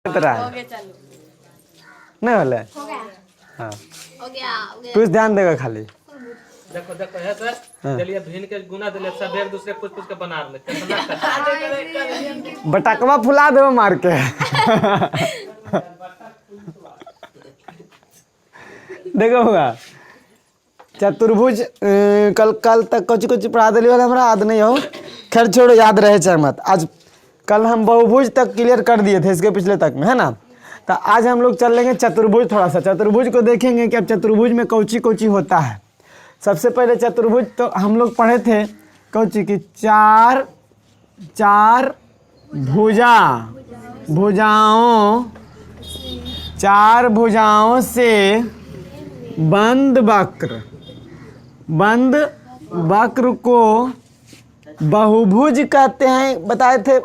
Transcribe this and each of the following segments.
रहा है नहीं वाला है। हाँ हो गया कुछ ध्यान देगा खाली। देखो देखो है सर चलिए भिन्न के गुना दिले सब एक दूसरे पूछ पूछ के बना ले बटकवा फुला दो मार के। देखो होगा चतुर्भुज कल तक कुछ पढ़ा दिली वाला हमारा याद नहीं हो। खैर छोड़ो, याद रहे चाहे मत। आज कल हम बहुभुज तक क्लियर कर दिए थे इसके पिछले तक में, है ना। तो आज हम लोग चल लेंगे चतुर्भुज। थोड़ा सा चतुर्भुज को देखेंगे कि अब चतुर्भुज में कौची कौची होता है। सबसे पहले चतुर्भुज तो हम लोग पढ़े थे कौची की चार भुजाओं से बंद वक्र को बहुभुज कहते हैं। बताए थे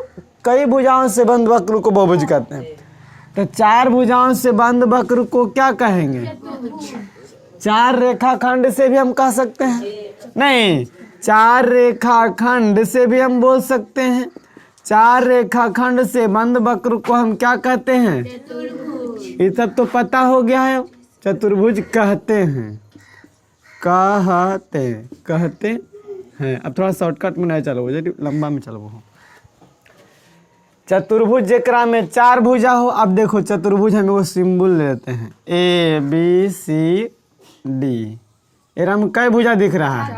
कई भुजाओं से बंद वक्र को बहुभुज कहते हैं। तो चार भुजाओं से बंद वक्र को क्या कहेंगे? चार रेखाखंड से भी हम कह सकते हैं। नहीं, चार रेखाखंड से भी हम बोल सकते हैं। चार रेखाखंड से बंद वक्र को हम क्या कहते हैं? ये सब तो पता हो गया है। चतुर्भुज कहते हैं अब थोड़ा शॉर्टकट में नहीं चलो, लंबा में चलो। चतुर्भुज जेकरा में चार भुजा हो। अब देखो चतुर्भुज हम वो सिंबल लेते हैं ABCD। एरा में कई भुजा दिख रहा है?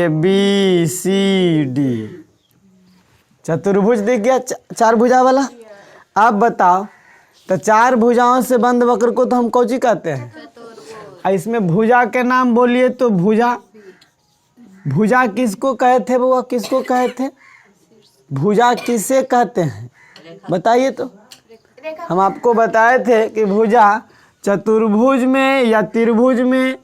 ABCD। चतुर्भुज दिख गया चार भुजा वाला। अब बताओ तो चार भुजाओं से बंद वक्र को तो हम कौची कहते हैं? इसमें भुजा के नाम बोलिए तो भुजा किसको कहे थे? वो किसको कहे थे? भुजा किसे कहते हैं बताइए तो। हम आपको बताए थे कि भुजा चतुर्भुज में या त्रिभुज में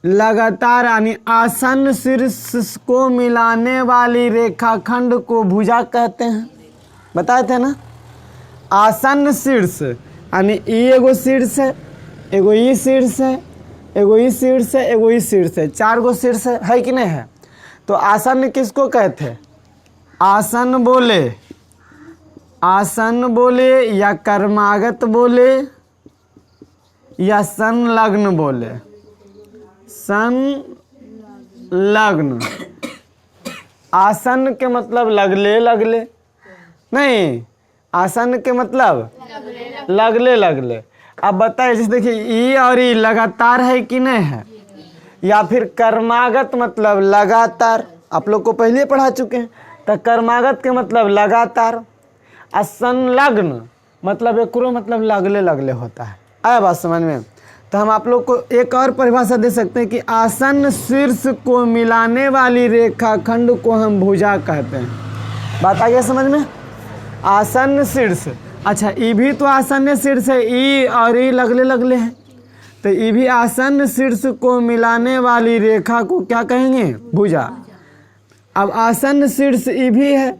लगातार यानी आसन्न शीर्ष को मिलाने वाली रेखाखंड को भुजा कहते हैं। बताए थे ना। आसन्न शीर्ष यानी एगो शीर्ष है, एगो ई शीर्ष है, एगो ई शीर्ष है, एगो ई शीर्ष है। चार गो शीर्ष है कि नहीं है? तो आसन्न किसको कहते हैं? आसन बोले या कर्मागत बोले या संलग्न बोले। संलग्न आसन के मतलब लगले नहीं, आसन के मतलब लगले। अब बताइए, जैसे देखिए ई और ई लगातार है कि नहीं है? या फिर कर्मागत मतलब लगातार, आप लोग को पहले पढ़ा चुके हैं। तो कर्मागत के मतलब लगातार, और संलग्न मतलब एकरो मतलब लगले होता है। आया बात समझ में? तो हम आप लोग को एक और परिभाषा दे सकते हैं कि आसन्न शीर्ष को मिलाने वाली रेखाखंड को हम भुजा कहते हैं। बात आ गया समझ में? आसन्न शीर्ष, अच्छा ई भी तो आसन्न शीर्ष है, ई और ई लगले हैं। तो ई भी आसन्न शीर्ष को मिलाने वाली रेखा को क्या कहेंगे? भुजा। अब आसन्न शीर्ष ई भी है,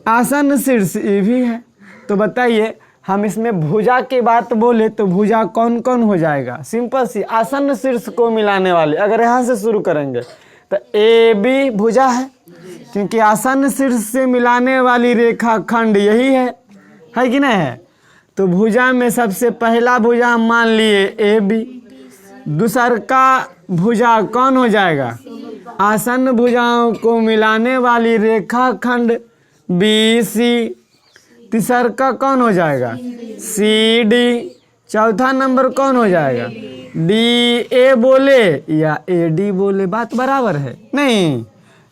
आसन्न शीर्ष ई भी है। तो बताइए हम इसमें भुजा की बात बोले तो भुजा कौन कौन हो जाएगा? सिंपल सी, आसन्न शीर्ष को मिलाने वाली। अगर यहाँ से शुरू करेंगे तो AB भुजा है, क्योंकि आसन्न शीर्ष से मिलाने वाली रेखा खंड यही है कि नहीं है? तो भुजा में सबसे पहला भुजा हम मान लिए AB। दूसर का भुजा कौन हो जाएगा? आसन्न भुजाओं को मिलाने वाली रेखा खंड BC। तीसर का कौन हो जाएगा? CD। चौथा नंबर कौन हो जाएगा? DA बोले या AD बोले। बात बराबर है नहीं?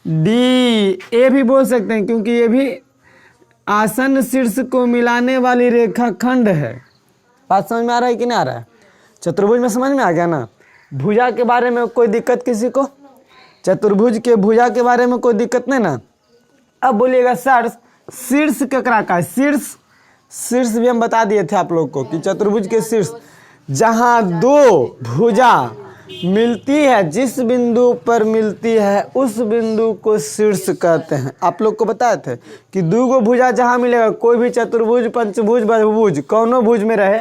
DA भी बोल सकते हैं क्योंकि ये भी आसन्न शीर्ष को मिलाने वाली रेखा खंड है। बात समझ में आ रहा है कि नहीं आ रहा है? चतुर्भुज में समझ में आ गया ना? भुजा के बारे में कोई दिक्कत किसी को? चतुर्भुज के भुजा के बारे में कोई दिक्कत नहीं ना? अब बोलिएगा सर शीर्ष केकरा का? शीर्ष भी हम बता दिए थे आप लोग को कि चतुर्भुज के शीर्ष जहाँ दो भुजा मिलती है, जिस बिंदु पर मिलती है उस बिंदु को शीर्ष कहते हैं। आप लोग को बताए थे कि दो गो भुजा जहाँ मिलेगा, कोई भी चतुर्भुज पंचभुज बहुभुज कौनों भुज में रहे,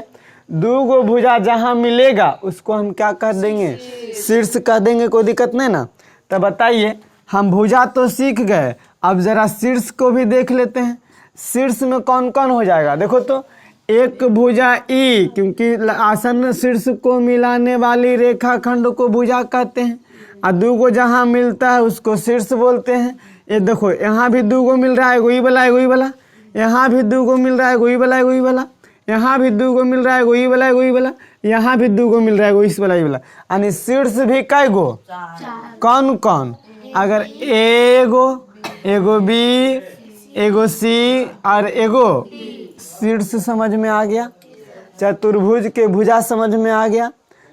दो गो भुजा जहाँ मिलेगा उसको हम क्या कर देंगे? शीर्ष कह देंगे। कोई दिक्कत नहीं ना? तो बताइए हम भुजा तो सीख गए, अब जरा शीर्ष को भी देख लेते हैं। शीर्ष में कौन कौन हो जाएगा? देखो तो एक भुजा ई, क्योंकि आसन शीर्ष को मिलाने वाली रेखाखंड को भुजा कहते हैं। और दो गो जहाँ मिलता है उसको शीर्ष बोलते हैं। ये देखो यहाँ भी दो गो मिल रहा है, एगो ई वाला एगो ई वाला, यहाँ भी दो गो मिल रहा है, एगो ई वाला एगो ई वाला, यहाँ भी दो गो मिल रहा है, एगो ई वाला एगो ई वाला, यहाँ भी दो गो मिल रहा है, एगो इस वाला ई वाला। यानी शीर्ष भी कै गो? कौन कौन? अगर एगो, एगो बी, एगो सी और एगो शीर्ष समझ में आ गया। चतुर्भुज के भुजा समझ में आ गया,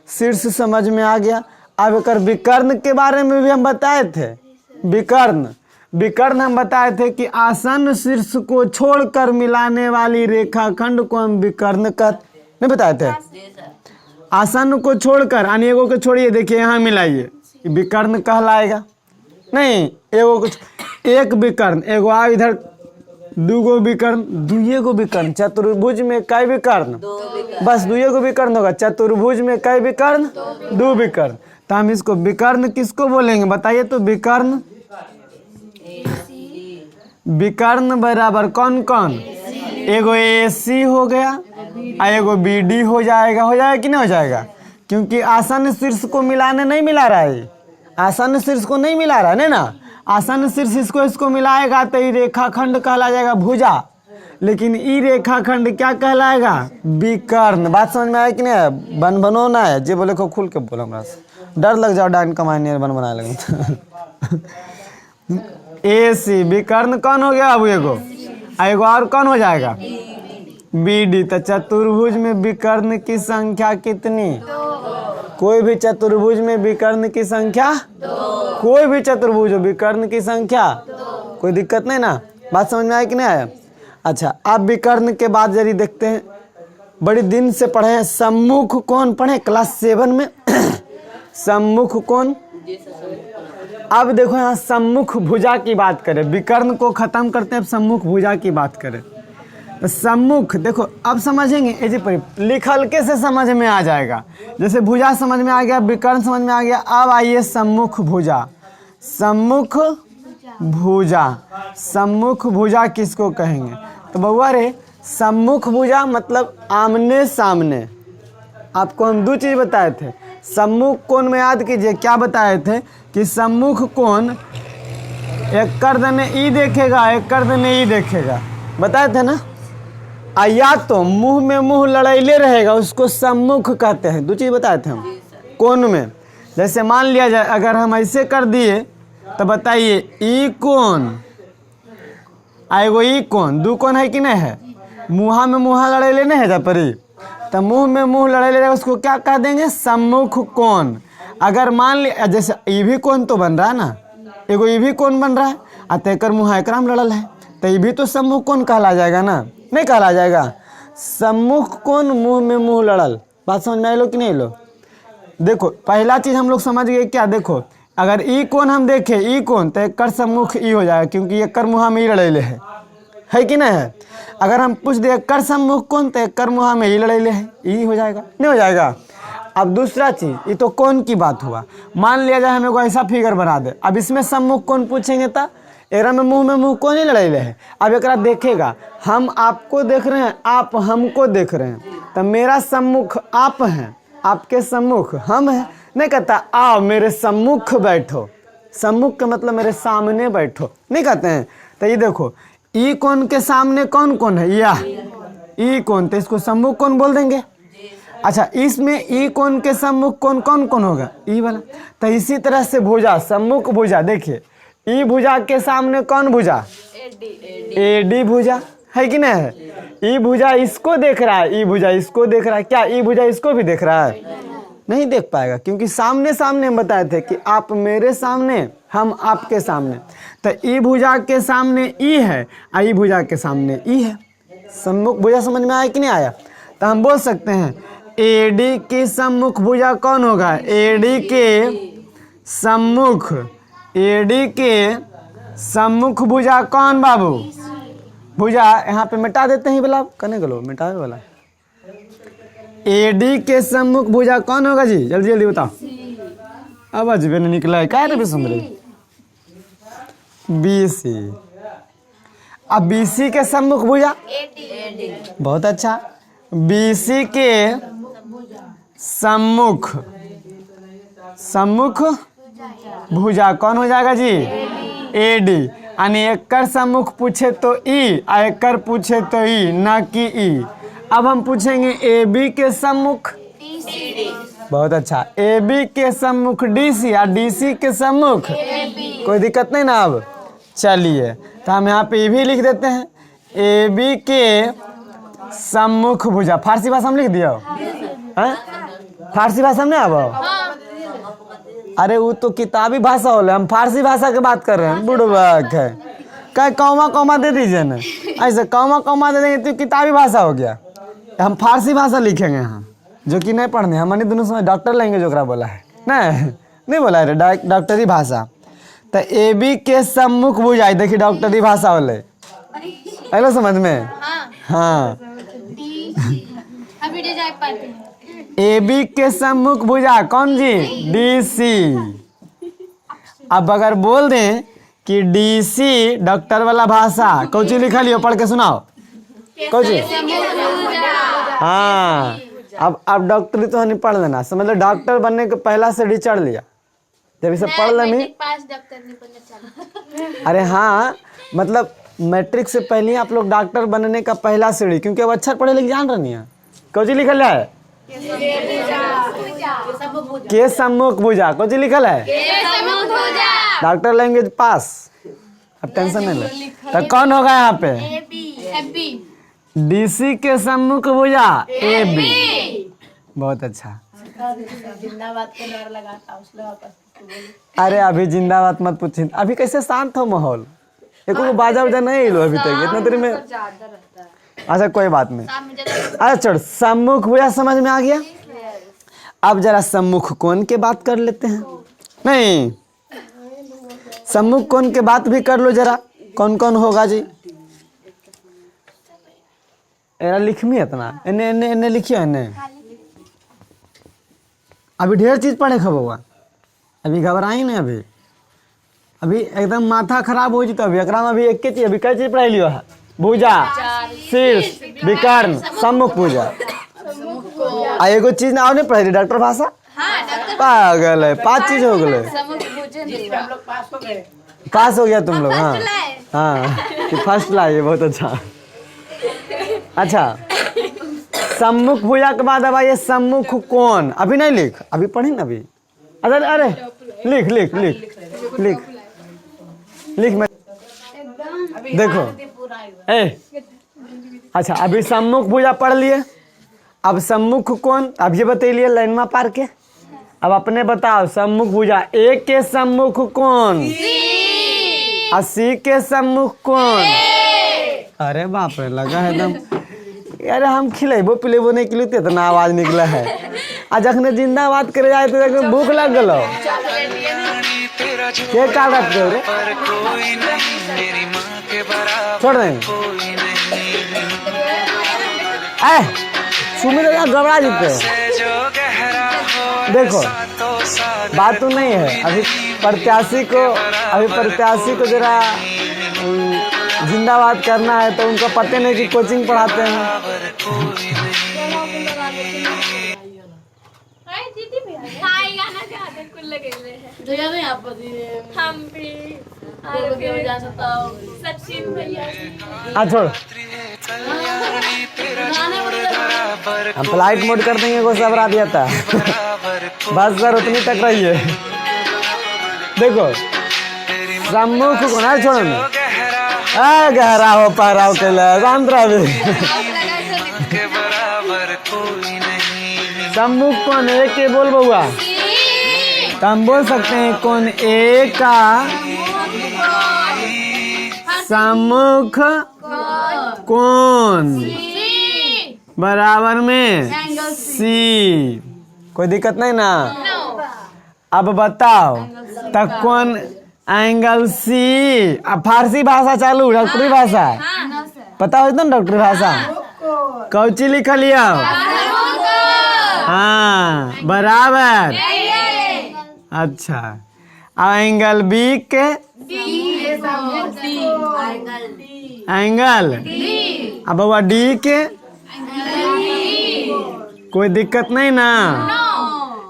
शीर्ष समझ में आ गया। अब एक विकर्ण के बारे में भी हम बताए थे। विकर्ण, विकर्ण हम बताए थे कि आसन शीर्ष को छोड़कर मिलाने वाली रेखाखंड को हम विकर्ण कहते, नहीं बताए थे? आसन को छोड़कर, यानी एगो को छोड़िए, देखिए यहाँ मिलाइए, विकर्ण कहलाएगा। नहीं, एगो कुछ एक विकर्ण, एगो आ इधर दूगो विकर्ण, दुए गो विकर्ण। चतुर्भुज में कै विकर्ण? बस दुए गो विकर्ण होगा। चतुर्भुज में कै विकर्ण? दो विकर्ण। तो हम इसको विकर्ण किसको बोलेंगे बताइए तो? विकर्ण, विकर्ण बराबर कौन कौन? एगो AC हो गया और एगो BD हो जाएगा। हो जाएगा कि नहीं हो जाएगा? क्योंकि आसन शीर्ष को मिलाने नहीं मिला रहा है, आसन शीर्ष को नहीं मिला रहा है ना। आसन शीर्ष इसको मिलाएगा तो ये रेखाखंड कहला जाएगा भुजा, लेकिन ई रेखाखंड क्या कहलाएगा? विकर्ण। बात समझ में आया कि नहीं? बन बनोना है जे बोले को खुल के बोलो, हमरा से डर लग जाओ, डाइन कमाने बन बनाए लगे। AC विकर्ण कौन हो गया? अब एगो और कौन हो जाएगा? BD। तो चतुर्भुज में विकर्ण की संख्या कितनी? कोई भी चतुर्भुज में विकर्ण की संख्या, कोई भी चतुर्भुज हो विकर्ण की संख्या, कोई दिक्कत नहीं ना। बात समझ में आया कि नहीं आया? अच्छा, अब विकर्ण के बाद जरी देखते हैं, बड़ी दिन से पढ़े हैं सम्मुख कोण, पढ़े क्लास 7 में। सम्मुख कोण। अब देखो यहाँ सम्मुख भुजा की बात करें, विकर्ण को खत्म करते हैं, अब सम्मुख भुजा की बात करें। तो सम्मुख देखो अब समझेंगे, ऐसे पर लिखल के से समझ में आ जाएगा। जैसे भुजा समझ में आ गया, विकर्ण समझ में आ गया। अब आइए सम्मुख भुजा। सम्मुख भुजा, सम्मुख भुजा किसको कहेंगे? तो बउआ रे, सम्मुख भुजा मतलब आमने सामने। आपको हम दो चीज़ बताए थे। सम्मुख कोण में याद कीजिए क्या बताए थे कि सम्मुख कोण एक कर देने ई देखेगा, एक कर देने ई देखेगा, बताए थे ना। या तो मुंह में मुंह लड़ाइले रहेगा, उसको सम्मुख कहते हैं। दो चीज़ बताए थे हम कोण में। जैसे मान लिया जाए अगर हम ऐसे कर दिए तो बताइए ई कोण एगो ई कोण, दो कोण है कि नहीं है? मुँहा में मुँहा लड़ाइले नहीं है जा परी, तो मुंह में मुंह लड़ाइले रहेगा, उसको क्या कह देंगे? सम्मुख कोण। अगर मान लिया जैसे ई भी कोण तो बन रहा है ना, एगो ई भी कोण बन रहा है, अतकर मुँह एकरा में लड़ल है, तो ये भी तो सम्मुख कोण कहला जाएगा ना, नहीं कहला जाएगा? सम्मुख कोण मुंह में मुंह लड़ल। बात समझ में आई लो कि नहीं लो? देखो पहला चीज हम लोग समझ गए क्या? देखो अगर ई कोण हम देखें, ई कोण, तो एक कर सम्मुख ई हो जाएगा, क्योंकि एक कर मुँह में ई लड़ैले है कि नहीं है? अगर हम पूछ दे कर सम्मुख कोण, तो एक कर मुँह में ई लड़ैले है, ई हो जाएगा, नहीं हो जाएगा? अब दूसरा चीज, ये तो कोण की बात हुआ। मान लिया जाए हमें को ऐसा फिगर बना दे, अब इसमें सम्मुख कोण पूछेंगे तो एरा में मुंह कोण ही लड़ाइले है। अब एक देखेगा, हम आपको देख रहे हैं, आप हमको देख रहे हैं, तो मेरा सम्मुख आप हैं, आपके सम्मुख हम हैं। नहीं कहता आओ मेरे सम्मुख बैठो, सम्मुख का मतलब मेरे सामने बैठो, नहीं कहते हैं। तो ये देखो ई कोण के सामने कौन कौन है? या ई कोण, तो इसको सम्मुख कोण बोल देंगे। अच्छा, इसमें ई कोण के सम्मुख कौन कौन कौन होगा? ई वाला। तो इसी तरह से भुजा, सम्मुख भुजा, देखिए ई भुजा के सामने कौन भुजा? AD भुजा है कि नहीं है? ई भुजा इसको देख रहा है, ई भुजा इसको देख रहा है, क्या ई भुजा इसको भी देख रहा है? नहीं देख पाएगा, क्योंकि सामने सामने हम बताए थे कि आप मेरे सामने, हम आपके सामने। तो ई भुजा के सामने ई है, ई भुजा के सामने ई है। सम्मुख भुजा समझ में आया कि नहीं आया? तो हम बोल सकते हैं AD की सम्मुख भुजा कौन होगा? AD के सम्मुख, AD के सम्मुख भुजा कौन बाबू? भुजा यहाँ पे मिटा देते हैं बोला, कने गलो मिटावे वाला। AD के सम्मुख भुजा कौन होगा जी? जल्दी जल्दी बताओ। अब अजबे नहीं निकला है, क्या रे समझ BC। अब बीसी के सम्मुख भुजा, बहुत अच्छा। बीसी के सम्मुख सम्मुख भुजा कौन हो जाएगा जी? एडी। यानी एकड़ सम्मुख पूछे तो ई, और एकड़ पूछे तो ई, ना कि ई। अब हम पूछेंगे ए बी के सम्मुख, बहुत अच्छा। ए बी के सम्मुख डीसी या डीसी के सम्मुख, कोई दिक्कत नहीं ना। अब चलिए तो हम यहाँ पे भी लिख देते हैं, ए बी के सम्मुख भुजा। फारसी भाषा में लिख दिया है? फारसी भाषा में अब अरे वो तो किताबी भाषा हो, हम फारसी भाषा की बात कर रहे हैं। बुढ़वाक है, क्या कौमा कौमा दे दीजिए ना, ऐसे कौमा कौमा दे देंगे तो किताबी भाषा हो गया। हम फारसी भाषा लिखेंगे यहाँ, जो कि नहीं पढ़ने, हम दोनों समय डॉक्टर लेंगे जो बोला है नहीं बोला है डॉक्टरी भाषा। तो ए बी के सम्मुख बुझाई, देखिए डॉक्टरी भाषा वाले हेलो समझ में। हाँ ए बी के सम्मुख भुजा कौन जी? डीसी। अब अगर बोल दें कि डीसी डॉक्टर वाला भाषा, कौची लिखा लियो, पढ़ के सुनाओ कौची। हाँ अब डॉक्टरी तो नहीं पढ़ लेना, समझ लो डॉक्टर बनने के पहला सीढ़ी चढ़ लिया जब इसे पढ़ लेनी। अरे हाँ, मतलब मैट्रिक से पहले ही आप लोग डॉक्टर बनने का पहला सीढ़ी, क्योंकि अब अच्छा पढ़े लिखे जान रही है। कौची लिखल है? के सम्मुख भुजा। कौची लिखल है? डॉक्टर लैंग्वेज पास। अब टेंशन नहीं ले। तो कौन होगा यहाँ पे? डीसी के सम्मुख भुजा ए बी, बहुत अच्छा। अरे अभी जिंदाबाद मत पूछिए, अभी कैसे शांत हो माहौल, एक बाजा उजा नहीं लो अभी तक इतना देर में। अच्छा कोई बात नहीं। अच्छा छोड़, सम्मुख भुजा समझ में आ गया। अब जरा सम्मुख कोण के बात कर लेते हैं। नहीं, सम्मुख कोण के बात भी कर लो जरा, कौन कौन होगा जी? एरा लिखमी इतना इन्ने इन्ने इन्ने लिखियो इन्ने। अभी ढेर चीज पढ़े खबुआ, अभी घबराई नहीं। अभी एकदम माथा खराब हो जी। तो अभी एकरा में अभी एक चीज, अभी कई चीज पढ़ाई लियो है? भुजा, शीर्ष, विकर्ण, सम्मुख भुजा। आ एगो चीज ना और नहीं पढ़ाई, डॉक्टर भाषा। पागल है, 5 चीज हो गए। पास हो गया तुम लोग। हाँ हाँ, फर्स्ट लाए, बहुत अच्छा। अच्छा, सम्मुख भुजा के बाद अब आइए सम्मुख कोण। अभी नहीं लिख, अभी पढ़ी ना अभी। अरे अरे लिख लिख लिख लिख लिख मैं देखो। अच्छा अभी सम्मुख भुजा पढ़ लिए, अब सम्मुख कोण अब ये बतैलिए लाइन में पार के। अब अपने बताओ, सम्मुख भुजा ए के सम्मुख कोण, सी के सम्मुख कोण। अरे बाप रे, लगा है एकदम। अरे हम खिलेबो पिलेबो नहीं खिलते इतना आवाज निकला है। आज जखने जिंदाबाद करे जाए तो भूख लग गलो। क्या काल रखते हो रे? छोड़ दें। सुमित घबरा जीते। देखो बात तो नहीं है, अभी प्रत्याशी को जरा जिंदाबाद करना है तो उनको पता नहीं कि कोचिंग पढ़ाते हैं। छोड़, हम फ्लाइट मोड कर देंगे, वो सबरा दिया था। बस सर उतनी तक रही है। देखो सम्मुख को ना छोड़ना, गहरा हो पहराव के लिए सम्मुख कौन ए के बोल बउआ, तो हम बोल सकते हैं कौन ए का सम्मुख कौन बराबर में सी। कोई दिक्कत नहीं ना? अब बताओ तक कौन एंगल सी। अब फारसी भाषा चालू, डॉक्टरी भाषा पता हो ना? डॉक्टरी भाषा कौची लिख लिया? हाँ बराबर। अच्छा, अब एंगल बी के एंगल अब बउआ डी के कोई दिक्कत नहीं ना।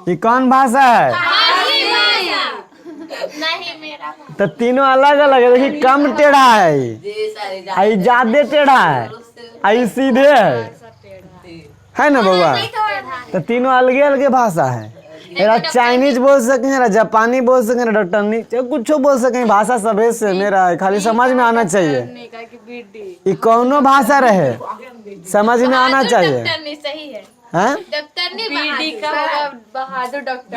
ये कौन भाषा है? तो तीनों अलग अलग है। देखिए कम टेढ़ा है, आई ज्यादा टेढ़ा है, आई सीधे है ना बउआ। तो तीनों अलगे अलगे भाषा है। मेरा चाइनीज बोल सके, मेरा जापानी बोल सके, मेरा डॉक्टरनी कुछ बोल सके, भाषा सभे से मेरा है, खाली समझ में आना चाहिए। ये कौनो भाषा रहे समझ में आना चाहिए। सही है। हाँ बहादुर डॉक्टर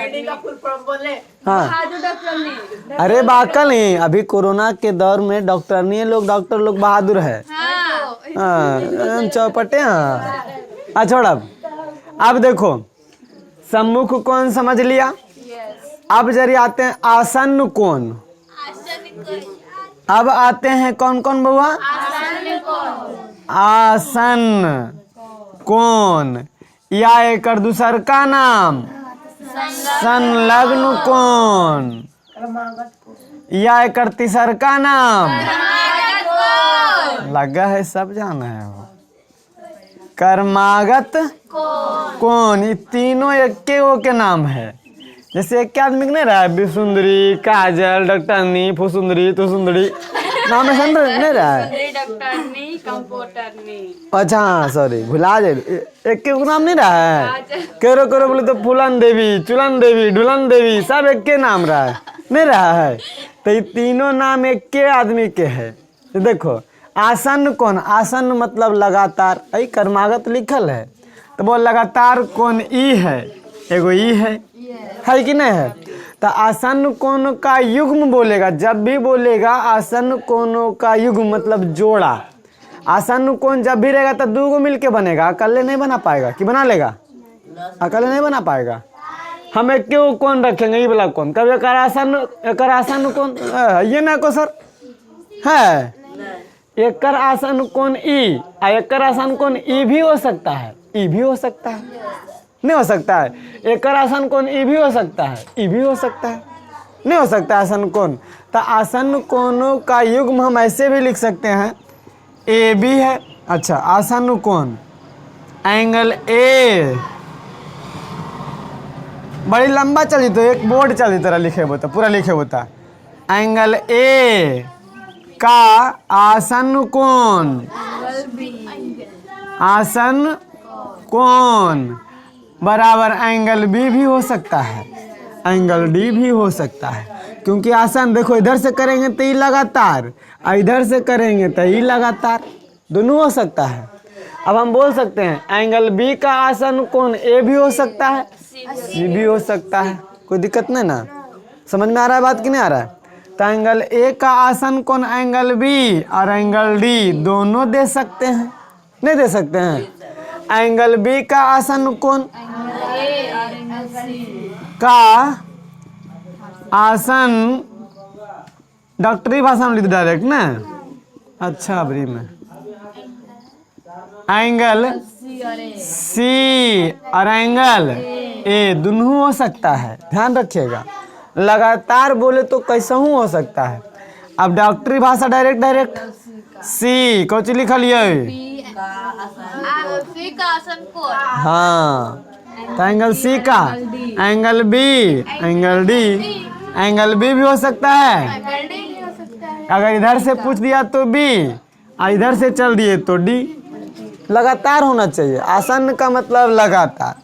हाँ अरे बाकल नहीं, अभी कोरोना के दौर में डॉक्टरनी लोग, डॉक्टर लोग बहादुर है। हाँ चौपटे। हाँ अच्छा अब देखो सम्मुख कोण समझ लिया। अब जरिए आते हैं आसन्न कोण। अब आते हैं कौन कौन बउआ? आसन्न कोण या एक दूसर का नाम संलग्न कोण या एक तीसर का नाम लगा है, सब जाना है वो कर्मागत कोण। ये तीनों एक के नाम है। जैसे एक आदमी के नहीं रहा है विसुंदरी, काजल, डॉक्टरनी, फुसुंदरी, तुसुंदरी, नाम में सुन नहीं रहा है। डॉक्टरनी कंप्यूटरनी। अच्छा हाँ सॉरी भुला जाए, एक के नाम नहीं रहा है। करो करो बोले तो फूलन देवी, चुलन देवी, ढुलन देवी, सब एक के नाम रहा है, नहीं रहा है। तो ये तीनों नाम एक के आदमी के है। तो देखो आसन्न कोण, आसन्न मतलब लगातार, आई कर्मागत लिखल है तो वो लगातार कोण ई है, एगो ई है कि नहीं है। तो आसन्न कोण का युग्म बोलेगा, जब भी बोलेगा आसन्न कोणों का युग्म मतलब जोड़ा। आसन्न कोण जब भी रहेगा तो दो गो मिलके बनेगा, अकेले नहीं बना पाएगा। कि बना लेगा? अकेले नहीं बना पाएगा। हम एक क्यों कोण रखेंगे, ये वाला कोण, कभी एक आसन्न कोण ये ना को सर है, एक आसन्न कोण ई, एक आसन्न कोण ई भी हो सकता है, ई भी हो सकता है, नहीं हो सकता है। एक आसन्न कोण ई भी हो सकता है, ई भी हो सकता है, नहीं हो सकता आसन्न कोण। तो आसन्न कोणों का युग्म हम ऐसे भी लिख सकते हैं, ए बी है। अच्छा आसन्न कोण एंगल ए, बड़ी लंबा चली तो एक बोर्ड चली तरह लिखे होता, पूरा लिखे होता। एंगल ए का आसन्न कोण, आसन्न कोण बराबर एंगल बी भी हो सकता है, एंगल डी भी हो सकता है। क्योंकि आसन देखो इधर से करेंगे तो ये लगातार, इधर से करेंगे तो ये लगातार, दोनों हो सकता है। अब हम बोल सकते हैं एंगल बी का आसन्न कोण ए भी हो सकता है, सी भी हो सकता है, कोई दिक्कत नहीं ना। समझ में आ रहा है बात कि नहीं आ रहा है? तो एंगल ए का आसन्न कोण एंगल बी और एंगल डी दोनों दे सकते हैं, नहीं दे सकते हैं। एंगल बी का आसन्न कोण का आसन डॉक्टरी भाषा में लिख डायरेक्ट ना। अच्छा अबरी में एंगल सी और एंगल ए दोनों हो सकता है, ध्यान रखिएगा। लगातार बोले तो कैसा हो सकता है। अब डॉक्टरी भाषा डायरेक्ट सी कौन लिखल है? हाँ तो एंगल सी का angle B, angle D, angle B भी हो सकता है। अगर इधर से पूछ दिया तो बी और इधर से चल दिए तो डी। लगातार होना चाहिए, आसन्न का मतलब लगातार।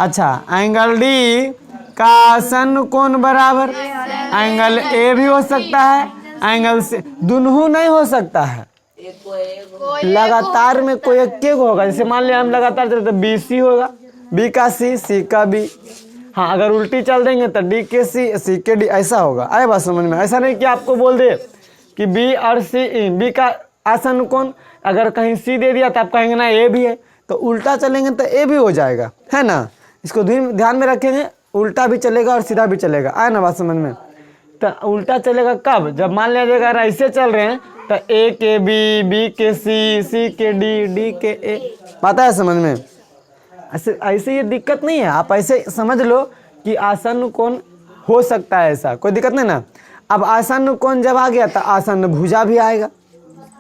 अच्छा एंगल डी का आसन्न कोण बराबर एंगल ए भी हो सकता है, एंगल से दोनों नहीं हो सकता है। लगातार में कोई एक के होगा। जैसे मान लिया हम लगातार चलते तो बी सी होगा, बी का सी, सी का बी। हाँ अगर उल्टी चल देंगे तो डी के सी, सी के डी, ऐसा होगा। आए बात समझ में? ऐसा नहीं कि आपको बोल दे कि बी और सी, बी का आसन्न कोण अगर कहीं सी दे दिया तो आप कहेंगे ना ए भी है, तो उल्टा चलेंगे तो ए भी हो जाएगा, है ना। इसको ध्यान में रखेंगे, उल्टा भी चलेगा और सीधा भी चलेगा। आए ना बात समझ में? तो उल्टा चलेगा कब? जब मान लिया जाएगा अगर ऐसे चल रहे हैं तो ए के बी, बी के सी, सी के डी, डी के ए। पता है समझ में? ऐसे ये दिक्कत नहीं है, आप ऐसे समझ लो कि आसन्न कोण हो सकता है, ऐसा कोई दिक्कत नहीं ना। अब आसन्न कोण जब आ गया तो आसन्न भुजा भी आएगा,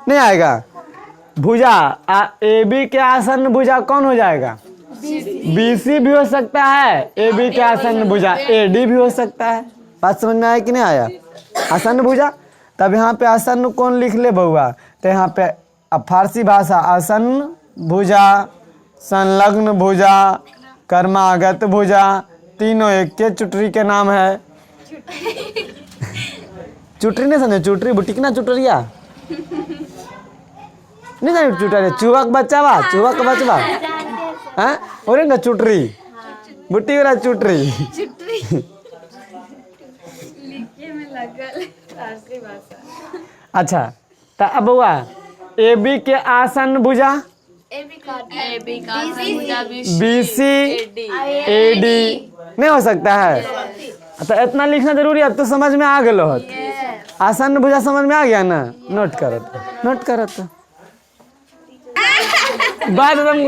नहीं आएगा। भुजा ए बी के आसन्न भुजा कौन हो जाएगा? BC भी हो सकता है, AB के आसन्न भुजा AD भी हो सकता है। बात समझ में आया कि नहीं आया? आसन्न भुजा, तब यहाँ पे आसन्न कौन लिख ले बउआ? तो यहाँ पे अब फारसी भाषा आसन्न भुजा, संलग्न भुजा, कर्मागत भुजा, तीनों एक के चुटरी के नाम है। चुटरी नहीं समझे? चुटरी बुटीक ना चुटरिया नहीं जाने चुटरी, चूहा का बच्चा बा, चूहा का बच्चा हैं और ना चुटरी बुट्टी वाला चुटरी। लिखे में लगल फारसी भाषा। अच्छा तो अब बउआ AB के आसन्न भुजा AB का भुजा BC AD नहीं हो सकता है। तो इतना लिखना जरूरी है, अब तो समझ में आ गलो हो। आसन्न भुजा समझ में आ गया ना? नोट करो तो, नोट करो तो। बात एकदम